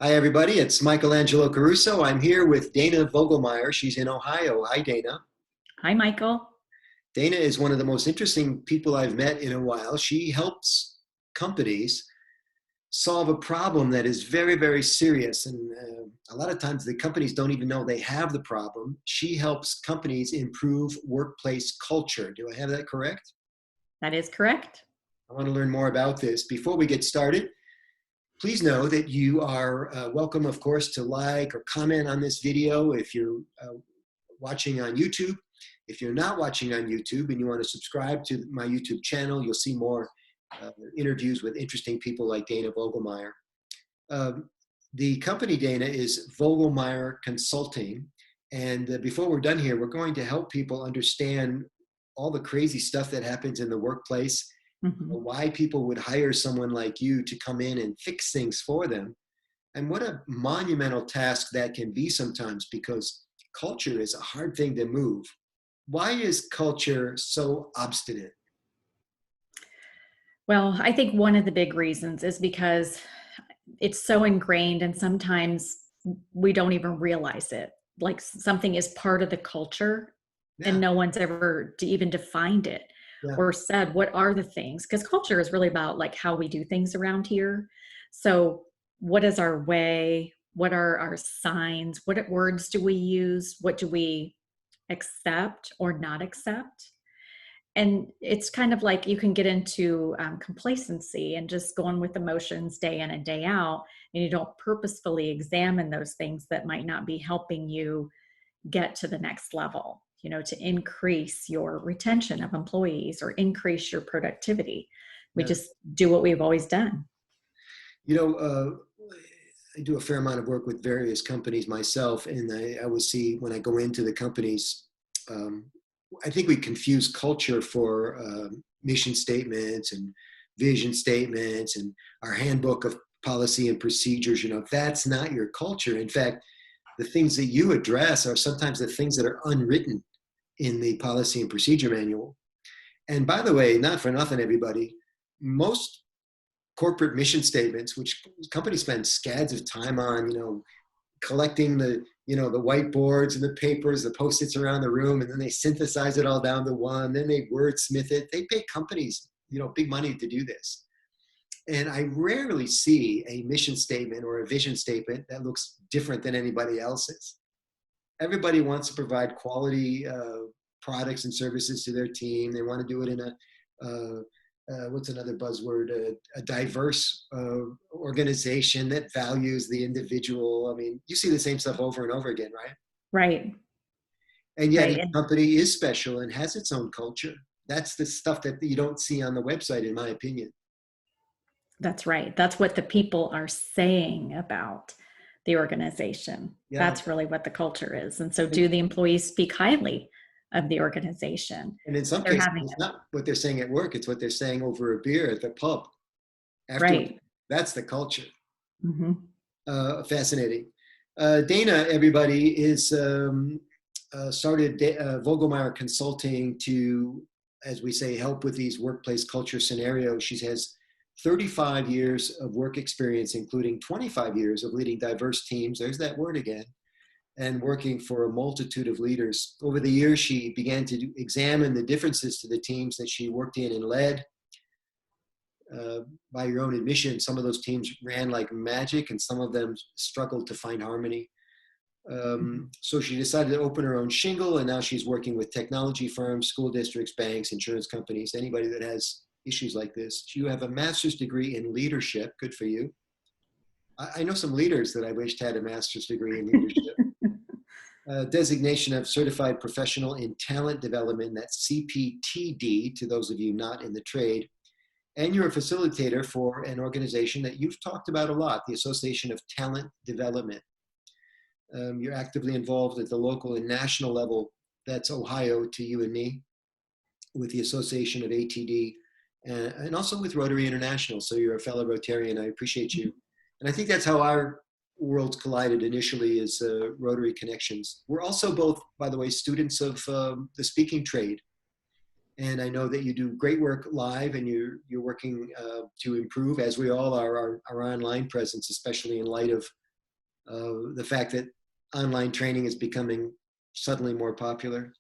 Hi, everybody. It's Angelo Caruso. I'm here with Dana Vogelmeier. She's in Ohio. Hi, Dana. Hi, Michael. Dana is one of the most interesting people I've met in a while. She helps companies solve a problem that is very, very serious. And a lot of times the companies don't even know they have the problem. She helps companies improve workplace culture. Do I have that correct? That is correct. I want to learn more about this. Before we get started, please know that you are welcome, of course, to like or comment on this video if you're watching on YouTube. If you're not watching on YouTube and you want to subscribe to my YouTube channel, you'll see more interviews with interesting people like Dana Vogelmeier. The company, Dana, is Vogelmeier Consulting. And before we're done here, we're going to help people understand all the crazy stuff that happens in the workplace, why people would hire someone like you to come in and fix things for them, and what a monumental task that can be sometimes, because culture is a hard thing to move. Why is culture so obstinate? Well, I think one of the big reasons is because it's so ingrained and sometimes we don't even realize it. Like something is part of the culture and Yeah, no one's ever even defined it yeah, or said, what are the things? Because culture is really about like how we do things around here. So what is our way? What are our signs? What words do we use? What do we accept or not accept? And it's kind of like you can get into complacency and just going with emotions day in and day out, and you don't purposefully examine those things that might not be helping you get to the next level, to increase your retention of employees or increase your productivity. We yeah. just do what we've always done. You know, I do a fair amount of work with various companies myself, and I always see when I go into the companies, um, I think we confuse culture for mission statements and vision statements and our handbook of policy and procedures. That's not your culture. In fact, the things that you address are sometimes the things that are unwritten in the policy and procedure manual. And by the way, not for nothing, everybody, most corporate mission statements, which companies spend scads of time on, collecting the whiteboards and the papers, the Post-its around the room, and then they synthesize it all down to one, then they wordsmith it. They pay companies, big money to do this. And I rarely see a mission statement or a vision statement that looks different than anybody else's. Everybody wants to provide quality products and services to their team. They want to do it in what's another buzzword? A diverse organization that values the individual. I mean, you see the same stuff over and over again, right? Right. And yet Right. each company is special and has its own culture. That's the stuff that you don't see on the website, in my opinion. That's right. That's what the people are saying about the organization. Yeah. That's really what the culture is. And so do the employees speak highly of the organization? And in some They're cases, having it's not what they're saying at work, it's what they're saying over a beer at the pub afterwards. right. That's the culture. Hmm. Fascinating. Dana, everybody, is started Vogelmeier Consulting to, as we say, help with these workplace culture scenarios. She has 35 years of work experience, including 25 years of leading diverse teams. There's that word again. And working for a multitude of leaders. Over the years, she began to examine the differences to the teams that she worked in and led. By your own admission, some of those teams ran like magic and some of them struggled to find harmony. So she decided to open her own shingle, and now she's working with technology firms, school districts, banks, insurance companies, anybody that has issues like this. You have a master's degree in leadership. Good for you. I know some leaders that I wished had a master's degree in leadership. Designation of Certified Professional in Talent Development, that's CPTD, to those of you not in the trade. And you're a facilitator for an organization that you've talked about a lot, the Association of Talent Development. You're actively involved at the local and national level, that's Ohio to you and me, with the Association of ATD, and also with Rotary International. So you're a fellow Rotarian. I appreciate you. And I think that's how our worlds collided initially, is Rotary connections. We're also both, by the way, students of the speaking trade. And I know that you do great work live, and you're working to improve, as we all are, our online presence, especially in light of the fact that online training is becoming suddenly more popular?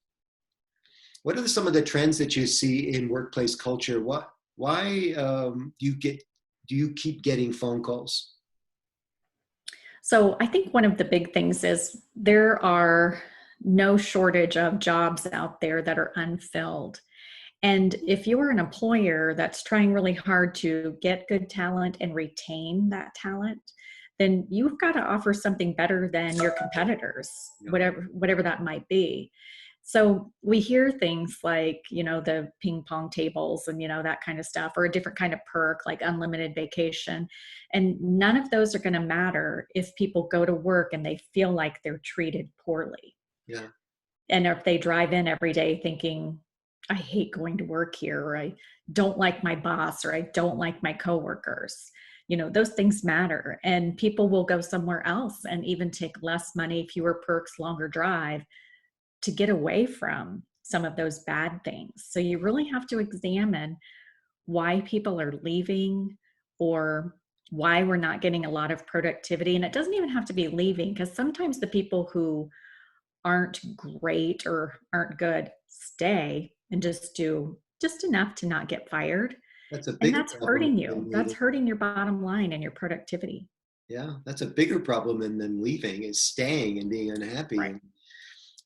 What are some of the trends that you see in workplace culture? Why do you keep getting phone calls? So I think one of the big things is there are no shortage of jobs out there that are unfilled. And if you're an employer that's trying really hard to get good talent and retain that talent, then you've got to offer something better than your competitors, Yeah. whatever that might be. So we hear things like, the ping pong tables and, that kind of stuff, or a different kind of perk like unlimited vacation. And none of those are going to matter if people go to work and they feel like they're treated poorly. Yeah. And if they drive in every day thinking, I hate going to work here, or I don't like my boss, or I don't like my coworkers, those things matter. And people will go somewhere else and even take less money, fewer perks, longer drive to get away from some of those bad things. So you really have to examine why people are leaving, or why we're not getting a lot of productivity. And it doesn't even have to be leaving, because sometimes the people who aren't great or aren't good stay and just do just enough to not get fired. That's a And bigger that's problem hurting than you. That's leaving. hurting your bottom line and your productivity. Yeah, that's a bigger problem than them leaving, is staying and being unhappy. Right. And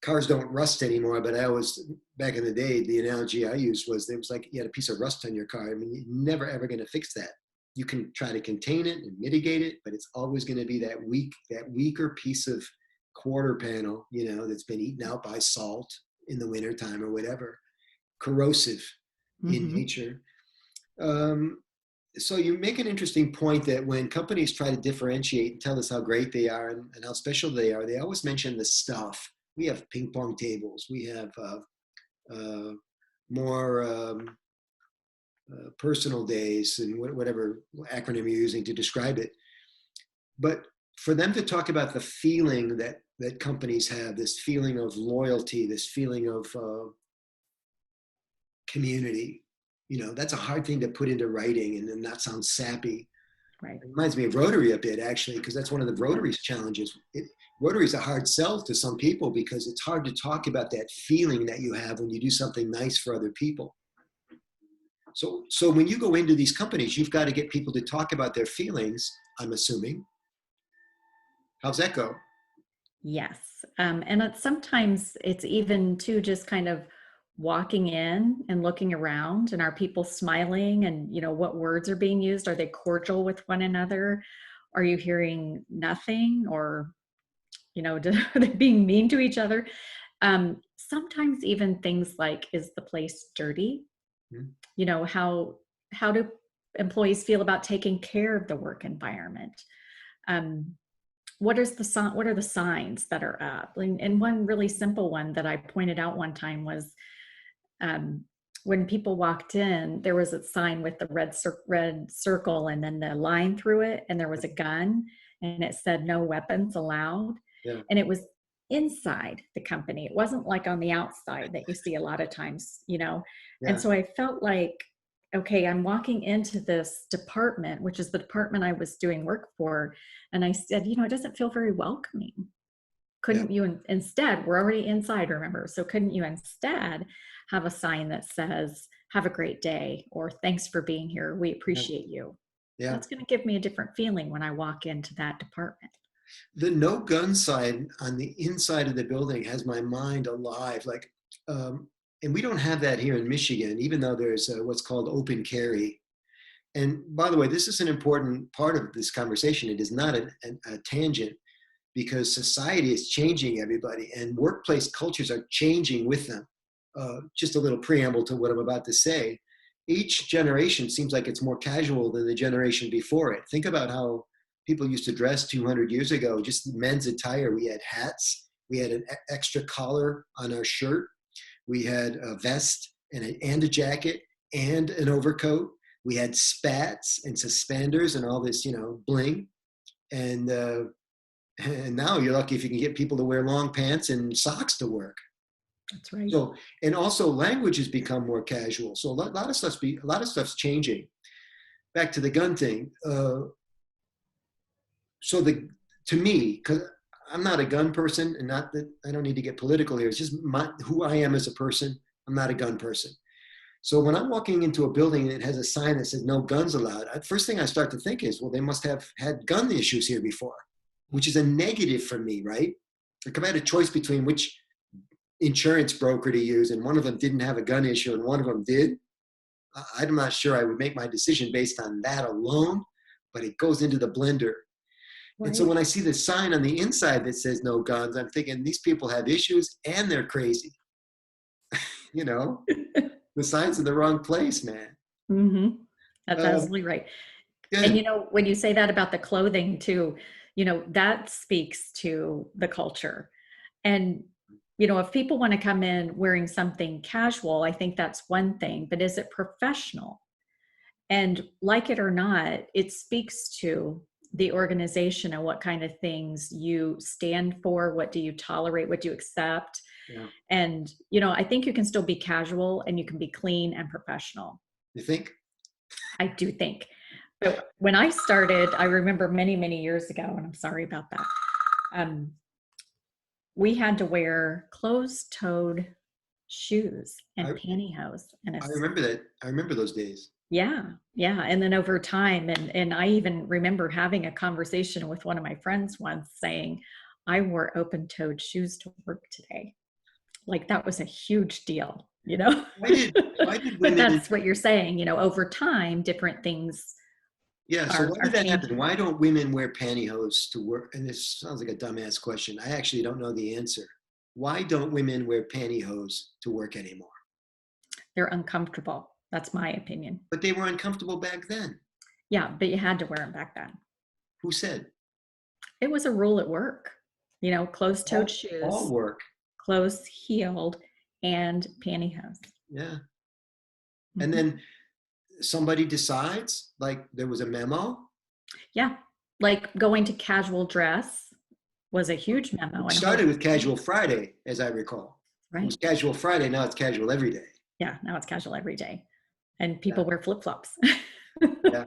cars don't rust anymore, but I always, back in the day, the analogy I used was it was like you had a piece of rust on your car. I mean, you're never ever going to fix that. You can try to contain it and mitigate it, but it's always going to be that weaker piece of quarter panel, that's been eaten out by salt in the wintertime or whatever, corrosive in Mm-hmm. nature. Um, so you make an interesting point that when companies try to differentiate and tell us how great they are and how special they are, they always mention the stuff. We have ping pong tables. We have uh, more personal days and whatever acronym you're using to describe it. But for them to talk about the feeling that companies have, this feeling of loyalty, this feeling of community, that's a hard thing to put into writing and not sound sappy. Right. It reminds me of Rotary a bit, actually, because that's one of the Rotary's challenges. Rotary is a hard sell to some people because it's hard to talk about that feeling that you have when you do something nice for other people. So when you go into these companies, you've got to get people to talk about their feelings, I'm assuming. How's that go? Yes. And sometimes it's even too just kind of walking in and looking around, and are people smiling, and what words are being used? Are they cordial with one another? Are you hearing nothing? Or are they being mean to each other? Sometimes even things like, is the place dirty? Hmm. How do employees feel about taking care of the work environment? Um, what are the signs that are up? And one really simple one that I pointed out one time was, um, when people walked in, there was a sign with the red circle and then the line through it, and there was a gun, and it said no weapons allowed. Yeah. And it was inside the company. It wasn't like on the outside that you see a lot of times. And Yeah. so I felt like, okay, I'm walking into this department, which is the department I was doing work for. And I said, it doesn't feel very welcoming. Yeah. Couldn't you instead, we're already inside, remember? So couldn't you instead have a sign that says, have a great day, or thanks for being here, we Yeah. appreciate you? Yeah. That's going to give me a different feeling when I walk into that department. The no gun sign on the inside of the building has my mind alive. Like, and we don't have that here in Michigan, even though there's what's called open carry. And by the way, this is an important part of this conversation. It is not a tangent, because society is changing everybody and workplace cultures are changing with them. Just a little preamble to what I'm about to say. Each generation seems like it's more casual than the generation before it. Think about how people used to dress 200 years ago, just men's attire. We had hats, we had an extra collar on our shirt, we had a vest and a jacket and an overcoat. We had spats and suspenders and all this, bling. And now you're lucky if you can get people to wear long pants and socks to work. That's right. So, and also language has become more casual. So a lot of stuff's changing. Back to the gun thing. So to me, because I'm not a gun person, and not that I don't need to get political here. It's just who I am as a person. I'm not a gun person. So when I'm walking into a building and it has a sign that says no guns allowed, first thing I start to think is, well, they must have had gun issues here before, which is a negative for me, right? Like if I had a choice between which insurance broker to use and one of them didn't have a gun issue and one of them did, I'm not sure I would make my decision based on that alone, but it goes into the blender. And so Right. when I see the sign on the inside that says no guns, I'm thinking these people have issues and they're crazy. You know, the sign's in the wrong place, man. Mm-hmm. That's Um, absolutely right. And good. when you say that about the clothing too, that speaks to the culture. And if people want to come in wearing something casual, I think that's one thing, but is it professional? And like it or not, it speaks to the organization and what kind of things you stand for, what do you tolerate, what do you accept. Yeah. And I think you can still be casual and you can be clean and professional. You think? I do think. But when I started, I remember many, many years ago, and I'm sorry about that. Um, we had to wear closed-toed shoes and I, pantyhose, and I it's remember that. I remember those days. yeah, yeah. And then over time, and I even remember having a conversation with one of my friends once saying, "I wore open-toed shoes to work today." Like that was a huge deal, Why did why did But women that's what you're saying, over time, different things Yeah, so are why are did that happen? changing. Why don't women wear pantyhose to work? And this sounds like a dumbass question. I actually don't know the answer. Why don't women wear pantyhose to work anymore? They're uncomfortable. That's my opinion. But they were uncomfortable back then. Yeah, but you had to wear them back then. Who said? It was a rule at work. Closed-toed All shoes, work. closed-heeled, and pantyhose. Yeah. And Mhm. then somebody decides, like there was a memo. Yeah, like going to casual dress was a huge memo It and a whole started with Casual Friday, as I recall. It was right. Casual Friday, now it's casual every day. Yeah, now it's casual every day. And Yeah, people wear flip-flops. yeah,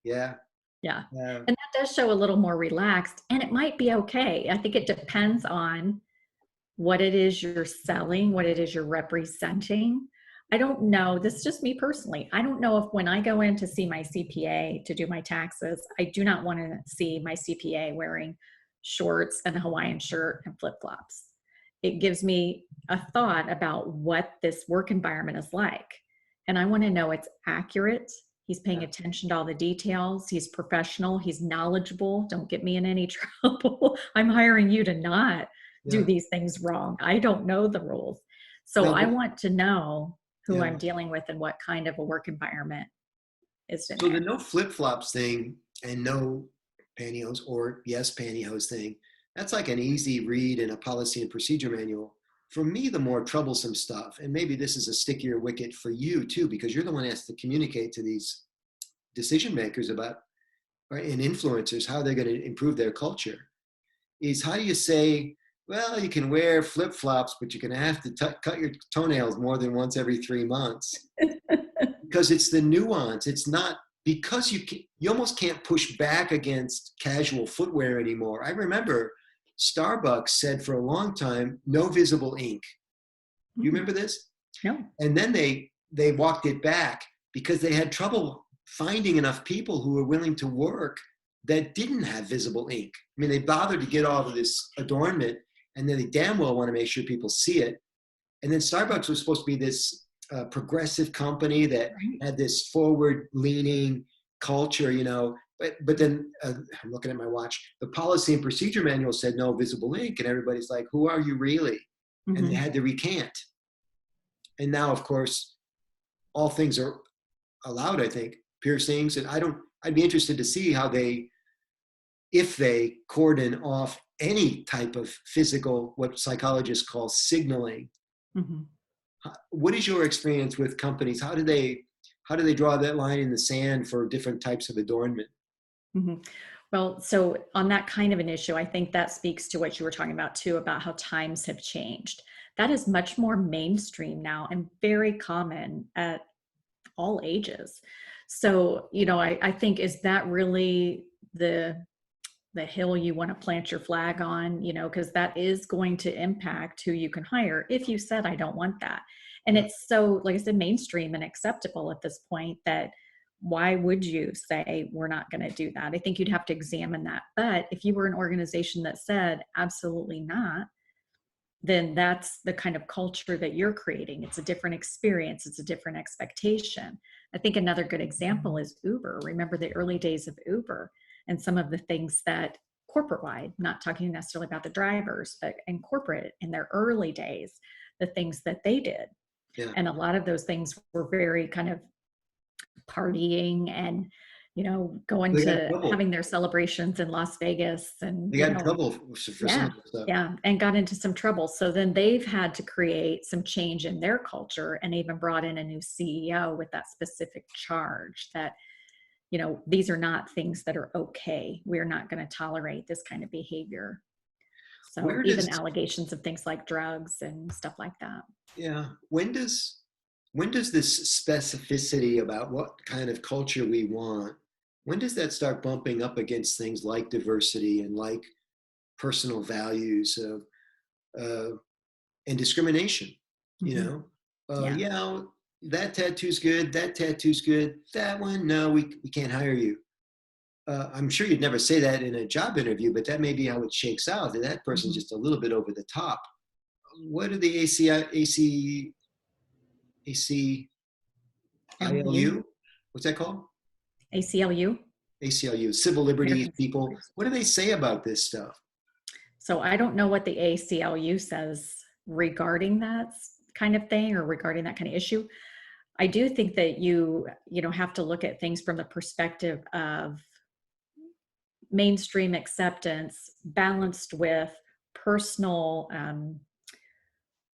yeah. Yeah. Uh, And that does show a little more relaxed, and it might be okay. I think it depends on what it is you're selling, what it is you're representing. I don't know. This is just me personally. I don't know if when I go in to see my CPA to do my taxes, I do not want to see my CPA wearing shorts and a Hawaiian shirt and flip flops. It gives me a thought about what this work environment is like. And I want to know it's accurate. He's paying yeah, attention to all the details. He's professional. He's knowledgeable. Don't get me in any trouble. I'm hiring you to not do yeah. these things wrong. I don't know the rules. So Now, I want to know who yeah. I'm dealing with and what kind of a work environment is in So the there. no flip flops thing and no pantyhose or yes pantyhose thing, that's like an easy read in a policy and procedure manual. For me, the more troublesome stuff, and maybe this is a stickier wicket for you too, because you're the one that has to communicate to these decision makers about right, and influencers how they're going to improve their culture. Is how do you say, well, you can wear flip flops, but you're going to have to cut your toenails more than once every 3 months because it's the nuance. It's not because you almost can't push back against casual footwear anymore. I remember Starbucks said for a long time, no visible ink. You Hmm. remember this? No. And then they walked it back because they had trouble finding enough people who were willing to work that didn't have visible ink. I mean, they bothered to get all of this adornment, and then they damn well want to make sure people see it. And then Starbucks was supposed to be this progressive company that Right. had this forward-leaning culture, But then I'm looking at my watch. The policy and procedure manual said no visible ink, and everybody's like, "Who are you really?" And they Hmm. had to recant. And now, of course, all things are allowed. I think piercings, and I don't. I'd be interested to see how if they cordon off any type of physical, what psychologists call signaling. Hmm. What is your experience with companies? How do they draw that line in the sand for different types of adornment? Hmm. Well, so on that kind of an issue, I think that speaks to what you were talking about too, about how times have changed. That is much more mainstream now and very common at all ages. So, I think is that really the the hill you want to plant your flag on, because that is going to impact who you can hire if you said, I don't want that. And Yeah. it's so, like I said, mainstream and acceptable at this point that why would you say we're not going to do that? I think you'd have to examine that. But if you were an organization that said absolutely not, then that's the kind of culture that you're creating. It's a different experience. It's a different expectation. I think another good example is Uber. Remember the early days of Uber and some of the things that corporate-wide, not talking necessarily about the drivers, but in corporate in their early days, the things that they did. Yeah. And a lot of those things were very kind of partying and going They got in to trouble. having their celebrations in Las Vegas and They got in trouble for some yeah, of the stuff. yeah, and got into some trouble. So then they've had to create some change in their culture and even brought in a new CEO with that specific charge that these are not things that are okay. We're not going to tolerate this kind of behavior. So Where does even allegations of things like drugs and stuff like that. Yeah. When does this specificity about what kind of culture we want, when does that start bumping up against things like diversity and like personal values and discrimination? Mm-hmm. Yeah. Yeah, that tattoo's good. That tattoo's good. That one, no, we can't hire you. I'm sure you'd never say that in a job interview, but that may be how it shakes out. That person's Mm-hmm. just a little bit over the top. What are the ACILU? LU, What's that called? ACLU, ACLU, civil liberties American Civil people. Liberties. What do they say about this stuff? So I don't know what the ACLU says regarding that kind of thing or regarding that kind of issue. I do think that you have to look at things from the perspective of mainstream acceptance balanced with personal,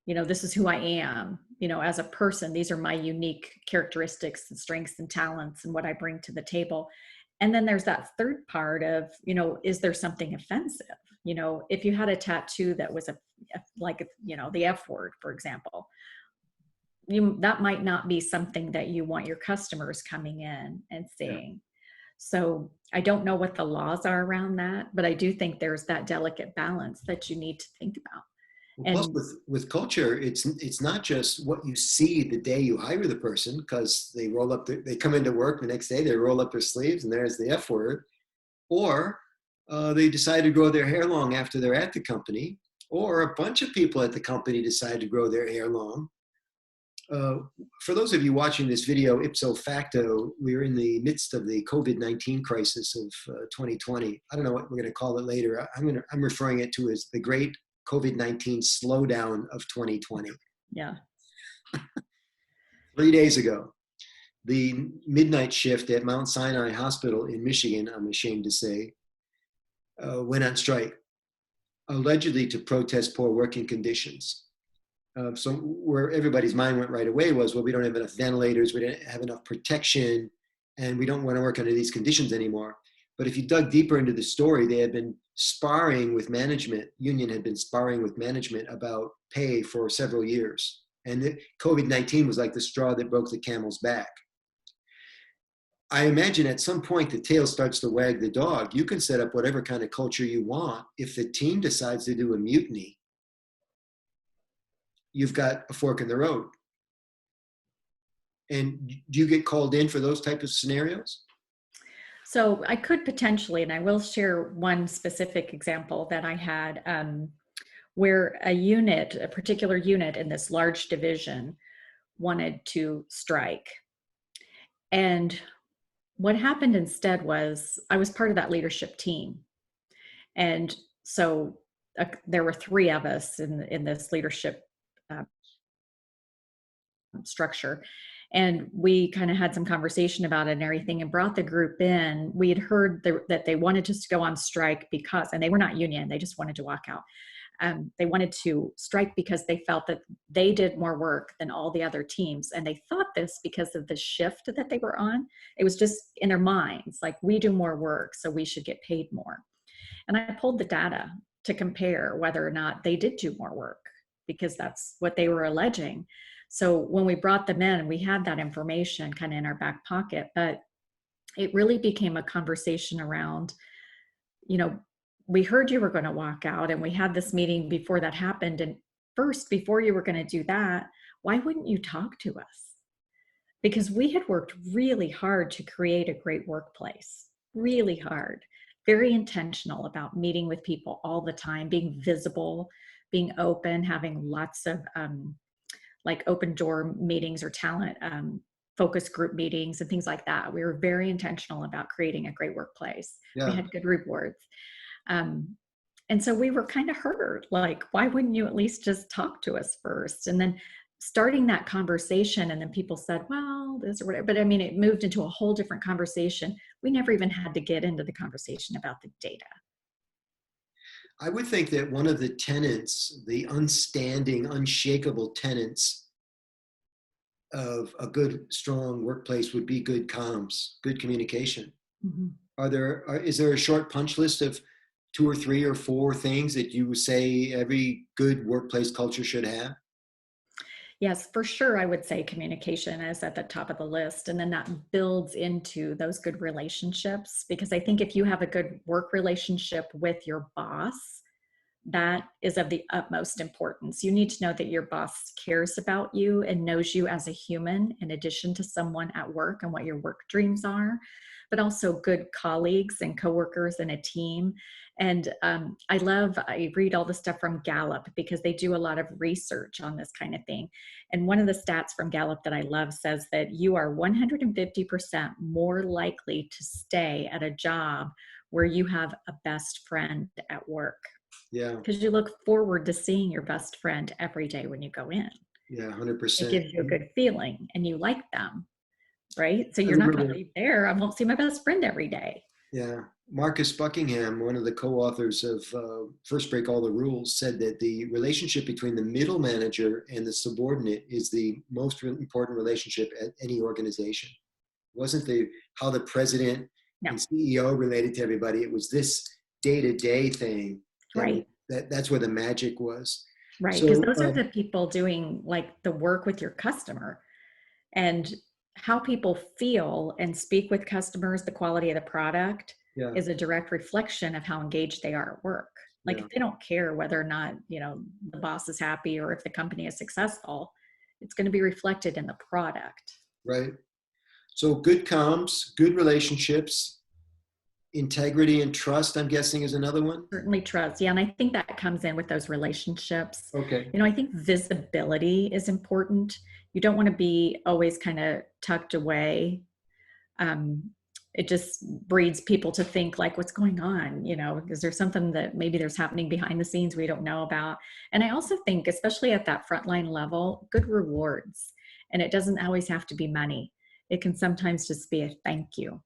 this is who I am, as a person. These are my unique characteristics and strengths and talents and what I bring to the table. And then there's that third part of, is there something offensive? If you had a tattoo that was the F word, for example, that might not be something that you want your customers coming in and Yeah. seeing. So I don't know what the laws are around that, but I do think there's that delicate balance that you need to think about. Well, plus And with culture, it's not just what you see the day you hire the person, because they come into work the next day, they roll up their sleeves, and there's the F word, or they decide to grow their hair long after they're at the company, or a bunch of people at the company decide to grow their hair long. For those of you watching this video, ipso facto, we're in the midst of the COVID-19 crisis of 2020. I don't know what we're going to call it later. I'm referring it to as the great COVID-19 slowdown of 2020. yeah, 3 days ago, the midnight shift at Mount Sinai Hospital in Michigan, I'm ashamed to say, went on strike, allegedly to protest poor working conditions. So where everybody's mind went right away was, well, we don't have enough ventilators, we don't have enough protection, and we don't want to work under these conditions anymore. But if you dug deeper into the story, they had been sparring with management. Union had been sparring with management about pay for several years. And COVID-19 was like the straw that broke the camel's back. I imagine at some point the tail starts to wag the dog. You can set up whatever kind of culture you want. If the team decides to do a mutiny, you've got a fork in the road. And do you get called in for those type of scenarios? so I could potentially, and I will share one specific example that I had where a particular unit in this large division wanted to strike. And what happened instead was I was part of that leadership team. And so there were three of us in this leadership uh, structure. And we kind of had some conversation about it and everything and brought the group in. We had heard that they wanted us to go on strike because, and they were not union, they just wanted to walk out. They wanted to strike because they felt that they did more work than all the other teams. And they thought this because of the shift that they were on. It was just in their minds, like, we do more work, so we should get paid more. And I pulled the data to compare whether or not they did do more work, because that's what they were alleging. So when we brought them in, we had that information kind of in our back pocket, but it really became a conversation around, we heard you were going to walk out, and we had this meeting before that happened. And first, before you were going to do that, why wouldn't you talk to us? Because we had worked really hard to create a great workplace, really hard, very intentional about meeting with people all the time, being visible, being open, having lots of like open door meetings or talent focus group meetings and things like that. We were very intentional about creating a great workplace. We Yeah. had good rewards. Um, and so we were kind of hurt, like, why wouldn't you at least just talk to us first? And then starting that conversation, and then people said, well, this or whatever. But I mean, it moved into a whole different conversation. We never even had to get into the conversation about the data. I would think that one of the tenets, the unstanding, unshakable tenets of a good, strong workplace would be good comms, good communication. Mm-hmm. Is there a short punch list of 2 or 3 or 4 things that you say every good workplace culture should have? Yes, for sure. I would say communication is at the top of the list. And then that builds into those good relationships. Because I think if you have a good work relationship with your boss, that is of the utmost importance. You need to know that your boss cares about you and knows you as a human, in addition to someone at work and what your work dreams are, but also good colleagues and coworkers in a team. And I read all the stuff from Gallup because they do a lot of research on this kind of thing. And one of the stats from Gallup that I love says that you are 150% more likely to stay at a job where you have a best friend at work, Yeah, because you look forward to seeing your best friend every day when you go in. yeah, It 100%. gives you a good feeling and you like them, right? So I you're not going to remember, leave there. I won't see my best friend every day. yeah, Marcus Buckingham, one of the co-authors of First Break All the Rules, said that the relationship between the middle manager and the subordinate is the most important relationship at any organization. It wasn't how the president No, and CEO related to everybody. It was this day-to-day thing right, that's where the magic was. right. Because So those are the people doing like the work with your customer, and how people feel and speak with customers, the quality of the product yeah, is a direct reflection of how engaged they are at work. Like yeah, if they don't care whether or not, the boss is happy or if the company is successful, it's going to be reflected in the product. right. So good comms, good relationships, integrity and trust, I'm guessing, is another one. Certainly trust. Yeah. And I think that comes in with those relationships. Okay. I think visibility is important. You don't want to be always kind of tucked away. Um, it just breeds people to think like, what's going on? Is there something that maybe there's happening behind the scenes we don't know about? And I also think, especially at that frontline level, good rewards. And it doesn't always have to be money. It can sometimes just be a thank you,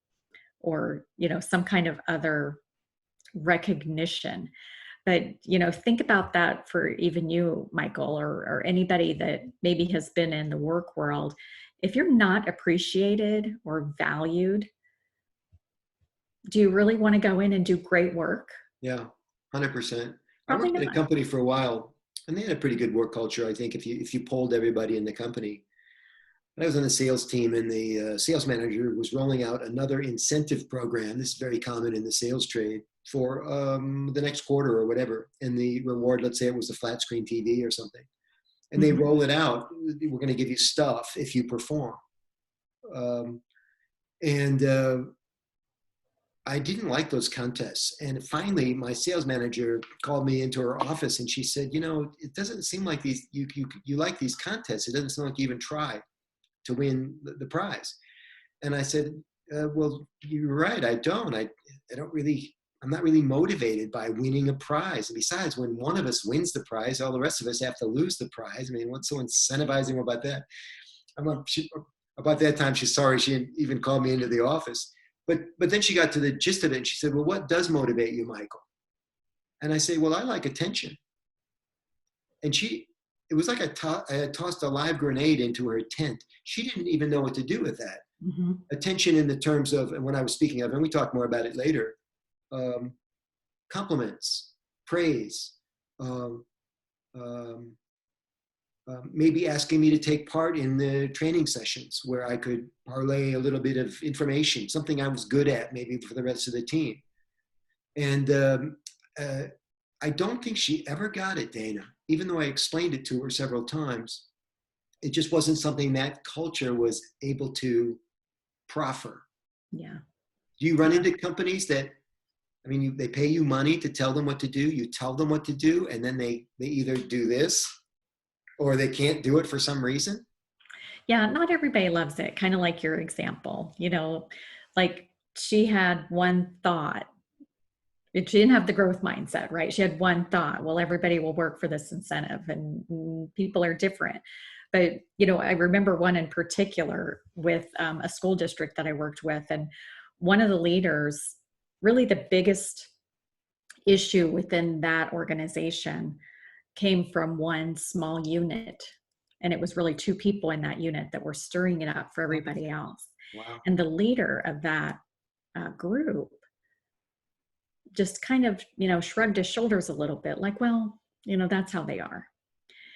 or, some kind of other recognition. But, think about that for even you, Michael, or anybody that maybe has been in the work world. If you're not appreciated or valued, do you really want to go in and do great work? Yeah, 100%. I Probably worked at a not. company for a while, and they had a pretty good work culture. I think if you polled everybody in the company. And I was on the sales team, and the sales manager was rolling out another incentive program. This is very common in the sales trade for the next quarter or whatever. And the reward, let's say it was a flat screen TV or something, and they Mhm. roll it out. We're going to give you stuff if you perform. Um, and I didn't like those contests. And finally, my sales manager called me into her office, and she said, it doesn't seem like you like these contests. It doesn't seem like you even try to win the prize. And I said, well, you're right. I don't. I'm not really motivated by winning a prize. And besides, when one of us wins the prize, all the rest of us have to lose the prize. I mean, what's so incentivizing about that? About that time, she's sorry she even called me into the office. But then she got to the gist of it, and she said, well, what does motivate you, Michael? And I say, well, I like attention. And it was like I had tossed a live grenade into her tent. She didn't even know what to do with that. Mhm. Attention in the terms of, and when I was speaking of, and we talk more about it later, compliments, praise, um, um, maybe asking me to take part in the training sessions where I could parlay a little bit of information, something I was good at maybe for the rest of the team. And uh, I don't think she ever got it, Dana, even though I explained it to her several times. It just wasn't something that culture was able to proffer. Yeah. Do you run Yeah. into companies that, I mean, they pay you money to tell them what to do, you tell them what to do, and then they either do this or they can't do it for some reason? Yeah, not everybody loves it. Kind of like your example, like she had one thought. She didn't have the growth mindset, right? She had one thought. Well, everybody will work for this incentive, and people are different. But I remember one in particular with a school district that I worked with, and one of the leaders, really the biggest issue within that organization came from one small unit. And it was really two people in that unit that were stirring it up for everybody else. Wow. And the leader of that group just kind of, shrugged his shoulders a little bit, like, well, that's how they are.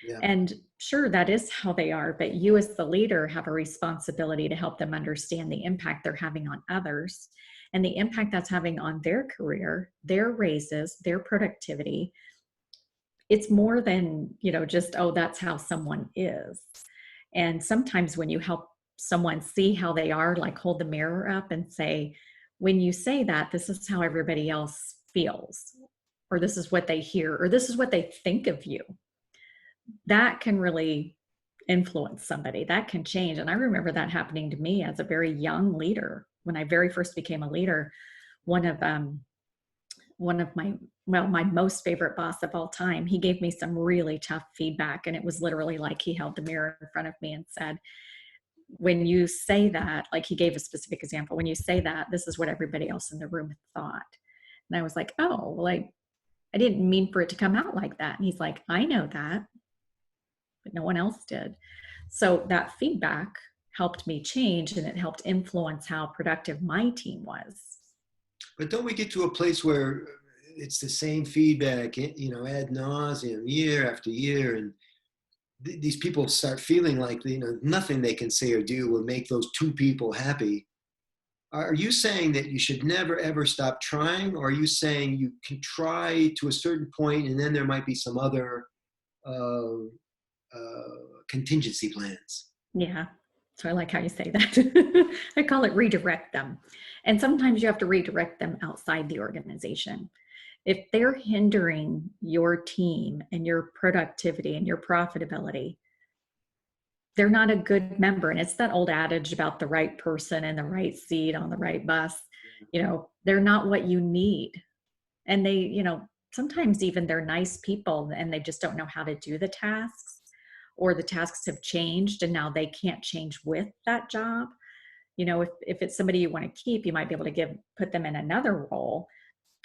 Yeah. And sure, that is how they are. But you, as the leader, have a responsibility to help them understand the impact they're having on others and the impact that's having on their career, their raises, their productivity. It's more than, just, oh, that's how someone is. And sometimes when you help someone see how they are, like hold the mirror up and say, when you say that, this is how everybody else feels, or this is what they hear, or this is what they think of you. That can really influence somebody. That can change. And I remember that happening to me as a very young leader. When I very first became a leader, one of my most favorite boss of all time, he gave me some really tough feedback. And it was literally like he held the mirror in front of me and said, when you say that, like he gave a specific example, when you say that, this is what everybody else in the room thought. And I was like, oh, well, I didn't mean for it to come out like that. And he's like, I know that, but no one else did. So that feedback helped me change, and it helped influence how productive my team was. But don't we get to a place where it's the same feedback, ad nauseum, year after year, and these people start feeling like nothing they can say or do will make those two people happy? Are you saying that you should never ever stop trying, or are you saying you can try to a certain point and then there might be some other uh, contingency plans? Yeah. So I like how you say that. I call it redirect them. And sometimes you have to redirect them outside the organization. If they're hindering your team and your productivity and your profitability, they're not a good member. And it's that old adage about the right person in the right seat on the right bus. They're not what you need. And they, sometimes even they're nice people and they just don't know how to do the tasks, or the tasks have changed and now they can't change with that job. If it's somebody you want to keep, you might be able to put them in another role,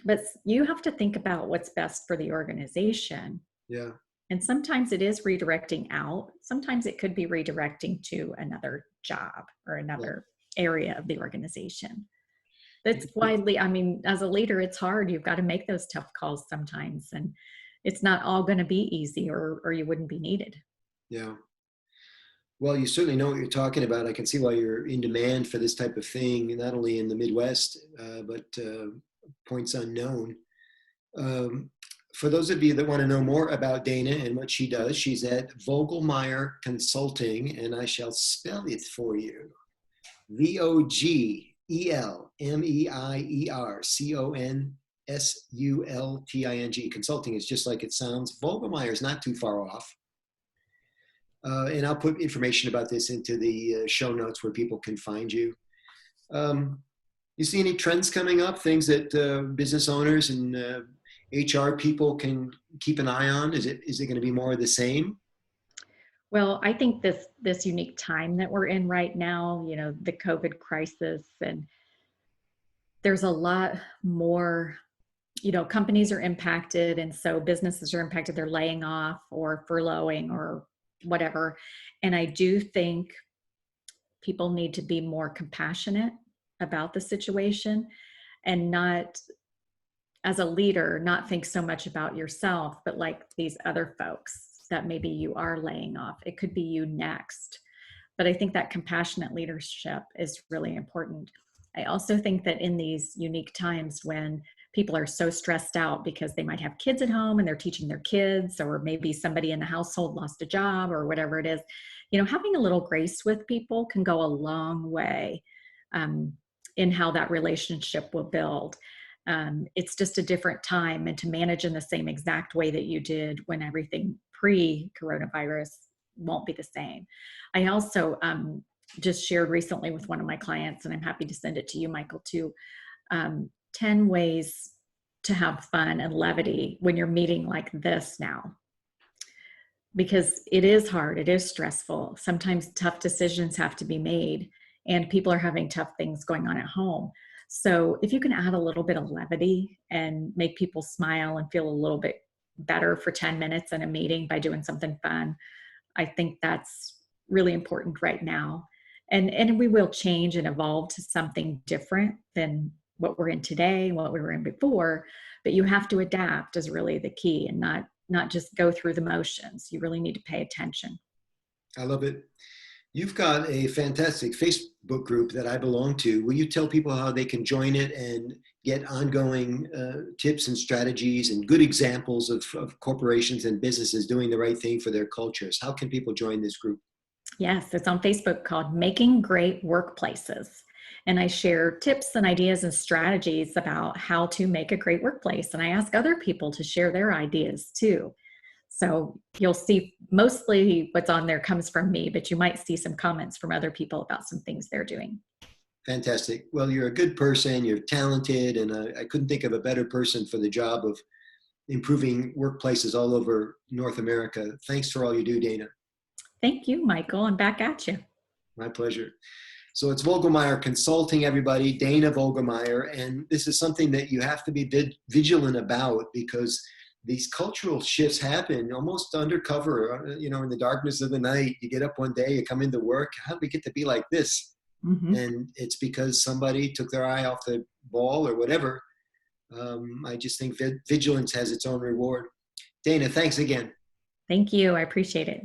but you have to think about what's best for the organization. Yeah. And sometimes it is redirecting out. Sometimes it could be redirecting to another job or Yeah. another area of the organization. That's widely, I mean, as a leader, it's hard. You've got to make those tough calls sometimes. And it's not all going to be easy, or you wouldn't be needed. Yeah. Well, you certainly know what you're talking about. I can see why you're in demand for this type of thing, not only in the Midwest, but points unknown. Um, for those of you that want to know more about Dana and what she does, she's at Vogelmeier Consulting, and I shall spell it for you. VOGELMEIERCONSULTING. Consulting is just like it sounds. Vogelmeier is not too far off. And I'll put information about this into the show notes where people can find you. You see any trends coming up, things that business owners and HR people can keep an eye on? Is it going to be more of the same? Well, I think this unique time that we're in right now, the COVID crisis, and there's a lot more, companies are impacted, and so businesses are impacted. They're laying off or furloughing or whatever. And I do think people need to be more compassionate about the situation, and not, as a leader, not think so much about yourself, but like these other folks that maybe you are laying off. It could be you next. But I think that compassionate leadership is really important. I also think that in these unique times when people are so stressed out because they might have kids at home and they're teaching their kids, or maybe somebody in the household lost a job or whatever it is. Having a little grace with people can go a long way um, in how that relationship will build. It's just a different time, and to manage in the same exact way that you did when everything pre-coronavirus won't be the same. I also just shared recently with one of my clients, and I'm happy to send it to you, Michael, too, 10 ways to have fun and levity when you're meeting like this now. Because it is hard, it is stressful. Sometimes tough decisions have to be made, and people are having tough things going on at home. So if you can add a little bit of levity and make people smile and feel a little bit better for 10 minutes in a meeting by doing something fun, I think that's really important right now. And we will change and evolve to something different than what we're in today, what we were in before, but you have to adapt is really the key, and not just go through the motions. You really need to pay attention. I love it. You've got a fantastic Facebook group that I belong to. Will you tell people how they can join it and get ongoing tips and strategies and good examples of corporations and businesses doing the right thing for their cultures? How can people join this group? Yes, it's on Facebook called Making Great Workplaces. And I share tips and ideas and strategies about how to make a great workplace. And I ask other people to share their ideas too. So you'll see mostly what's on there comes from me, but you might see some comments from other people about some things they're doing. Fantastic. Well, you're a good person, you're talented, and I couldn't think of a better person for the job of improving workplaces all over North America. Thanks for all you do, Dana. Thank you, Michael. I'm back at you. My pleasure. So it's Vogelmeier Consulting, everybody, Dana Vogelmeier, and this is something that you have to be vigilant about, because these cultural shifts happen almost undercover, in the darkness of the night. You get up one day, you come into work, how did we get to be like this? Mm-hmm. And it's because somebody took their eye off the ball or whatever. I just think vigilance has its own reward. Dana, thanks again. Thank you. I appreciate it.